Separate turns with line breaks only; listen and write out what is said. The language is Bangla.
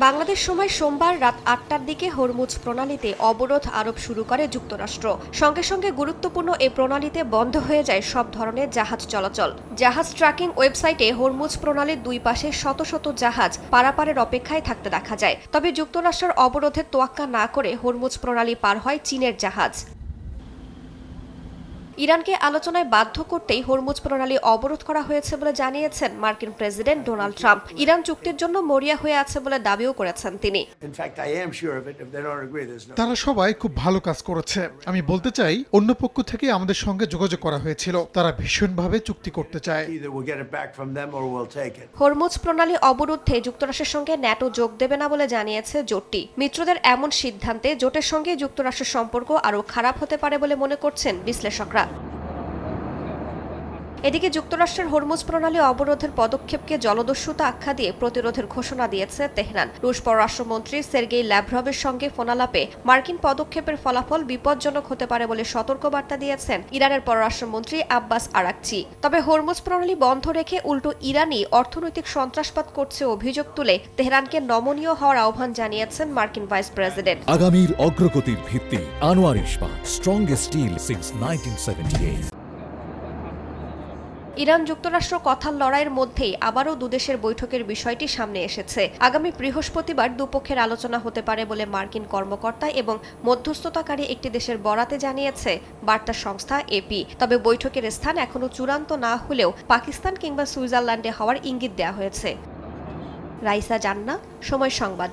বাংলাদেশ সময় সোমবার রাত ৮টার দিকে হরমুজ প্রণালীতে অবরোধ আরোপ শুরু করে যুক্তরাষ্ট্র। সঙ্গে সঙ্গে গুরুত্বপূর্ণ এই প্রণালীতে বন্ধ হয়ে যায় সব ধরনের জাহাজ চলাচল। জাহাজ ট্র্যাকিং ওয়েবসাইটে হরমুজ প্রণালীর দুই পাশে শত শত জাহাজ পারাপারের অপেক্ষায় থাকতে দেখা যায়। তবে যুক্তরাষ্ট্রের অবরোধের তোয়াক্কা না করে হরমুজ প্রণালী পার হয় চীনের জাহাজ। ইরানকে আলোচনায় বাধ্য করতেই হরমুজ প্রণালী অবরোধ করা হয়েছে বলে জানিয়েছেন মার্কিন প্রেসিডেন্ট ডোনাল্ড ট্রাম্প। ইরান চুক্তির জন্য মরিয়া হয়ে আছে বলে দাবিও করেছেন তিনি।
তারা সবাই খুব ভালো কাজ করেছে। আমি বলতে চাই, অন্য পক্ষ থেকে আমাদের সঙ্গে যোগাযোগ করা হয়েছিল। তারা ভীষণভাবে চুক্তি করতে চায়।
হরমুজ প্রণালী অবরুদ্ধে যুক্তরাষ্ট্রের সঙ্গে ন্যাটো যোগ দেবে না বলে জানিয়েছে জোটটি। মিত্রদের এমন সিদ্ধান্তে জোটের সঙ্গে যুক্তরাষ্ট্রের সম্পর্ক আরও খারাপ হতে পারে বলে মনে করছেন বিশ্লেষকরা। এদিকে যুক্তরাষ্ট্রের হরমুজ প্রণালী অবরোধের পদক্ষেপকে জলদস্যুতা আখ্যা দিয়ে প্রতিরোধের ঘোষণা দিয়েছে তেহরান। রুশ পররাষ্ট্রমন্ত্রী সের্গেই ল্যাভরভের সঙ্গে ফোনালাপে মার্কিন পদক্ষেপের ফলাফল বিপজ্জনক হতে পারে বলে সতর্কবার্তা দিয়েছেন ইরানের পররাষ্ট্রমন্ত্রী আব্বাস আরাকচি। তবে হরমুজ প্রণালী বন্ধ রেখে উল্টো ইরানই অর্থনৈতিক সন্ত্রাসবাদ করছে অভিযোগ তুলে তেহরানকে নমনীয় হওয়ার আহ্বান জানিয়েছেন মার্কিন ভাইস প্রেসিডেন্ট।
আগামীর অগ্রগতির ভিত্তি আনোয়ার ইস্পাত, স্ট্রংগেস্ট স্টিল সিন্স 1978।
ইরান যুক্তরাষ্ট্র কথার লড়াইয়ের মধ্যেই আবারও দুদেশের বৈঠকের বিষয়টি সামনে এসেছে। আগামী বৃহস্পতিবার দুপক্ষের আলোচনা হতে পারে বলে মার্কিন কর্মকর্তা এবং মধ্যস্থতাকারী একটি দেশের বরাতে জানিয়েছে বার্তা সংস্থা এপি। তবে বৈঠকের স্থান এখনো চূড়ান্ত না হলেও পাকিস্তান কিংবা সুইজারল্যান্ডে হওয়ার ইঙ্গিত দেওয়া হয়েছে। রাইসা জান্নাহ, সময় সংবাদ।